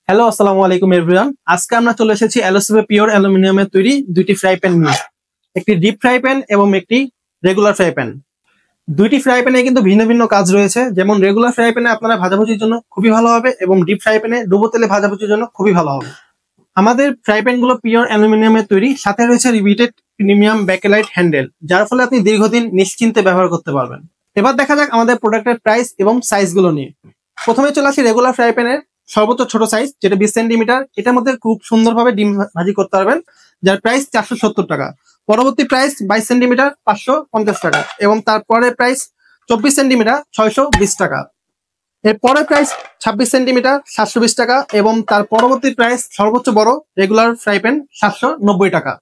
Hello, আসসালামু আলাইকুম everyone. আজকে আমরা চলে এসেছি এলএসএফ পিওর অ্যালুমিনিয়ামের তৈরি দুইটি ফ্রাই প্যান নিয়ে, একটি ডিপ ফ্রাই প্যান এবং একটি রেগুলার ফ্রাই প্যান। দুইটি ফ্রাই প্যানে কিন্তু ভিন্ন ভিন্ন কাজ রয়েছে। যেমন রেগুলার ফ্রাই প্যানে আপনারা ভাজাভুজির জন্য খুবই ভালো হবে এবং ডিপ ফ্রাই প্যানে ডুবো তেলে ভাজাভুজির জন্য খুবই ভালো হবে। আমাদের ফ্রাই প্যান গুলো পিওর অ্যালুমিনিয়ামের তৈরি, সাথে রয়েছে রিভিটেড প্রিমিয়াম ব্যাকেলাইট হ্যান্ডেল, যার ফলে আপনি দীর্ঘদিন নিশ্চিন্তে ব্যবহার করতে পারবেন। এবার দেখা যাক আমাদের প্রোডাক্টের প্রাইস এবং সাইজ গুলো নিয়ে। প্রথমে চলে আসি রেগুলার ফ্রাই প্যানের সর্বোচ্চ ছোট সাইজ, যেটা 20 সেন্টিমিটার। এটার মধ্যে খুব সুন্দরভাবে ডিম ভাজি করতে পারবেন, যার প্রাইস 470 টাকা। পরবর্তী প্রাইস 22 সেন্টিমিটার 550 টাকা, এবং তারপরে প্রাইস 24 সেন্টিমিটার 620 টাকা। এর পরের প্রাইস 26 সেন্টিমিটার 720 টাকা, এবং তার পরবর্তী প্রাইস সর্বোচ্চ বড় রেগুলার ফ্রাই প্যান 790 টাকা।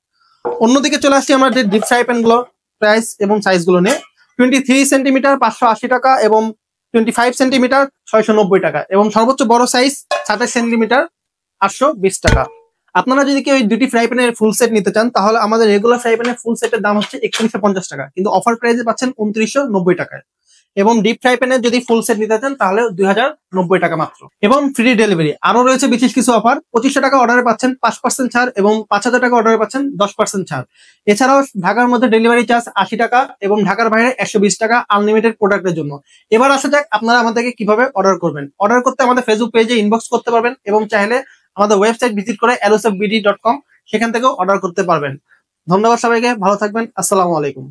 অন্যদিকে চলে আসছি আমরা যে ডিপ ফ্রাই প্যান গুলো প্রাইস এবং সাইজ গুলো নিয়ে। 23 সেন্টিমিটার 580 টাকা, এবং 25 সেন্টিমিটার 690 টাকা, এবং সর্বোচ্চ বড় সাইজ 27 সেন্টিমিটার 820 টাকা। আপনারা যদি কেউ এই দুটি ফ্রাই প্যানের ফুল সেট নিতে চান, তাহলে আমাদের রেগুলার ফ্রাই প্যানের ফুল সেটের দাম হচ্ছে 3150 টাকা, কিন্তু অফার প্রাইসে পাচ্ছেন 2990 টাকায়। এবং ডিপ ফ্রাই প্যানের যদি ফুল সেট নিতে চান তাহলে 2090 টাকা মাত্র, এবং ফ্রি ডেলিভারি। আরো রয়েছে বিশেষ কিছু অফার। 2500 টাকা অর্ডারে পাচ্ছেন 5% ছাড়, এবং 5000 টাকা অর্ডারে পাচ্ছেন 10% ছাড়। এছাড়াও ঢাকার মধ্যে ডেলিভারি চার্জ 80 টাকা, এবং ঢাকার বাইরে 120 টাকা আনলিমিটেড প্রোডাক্টের জন্য। এবার আসা যাক আপনারা আমাদেরকে কিভাবে অর্ডার করবেন। অর্ডার করতে আমাদের ফেসবুক পেজে ইনবক্স করতে পারবেন, এবং চাইলে আমাদের ওয়েবসাইট ভিজিট করে lsfbd.com, সেখান থেকেও অর্ডার করতে পারবেন। ধন্যবাদ সবাইকে, ভালো থাকবেন, আসসালামু আলাইকুম।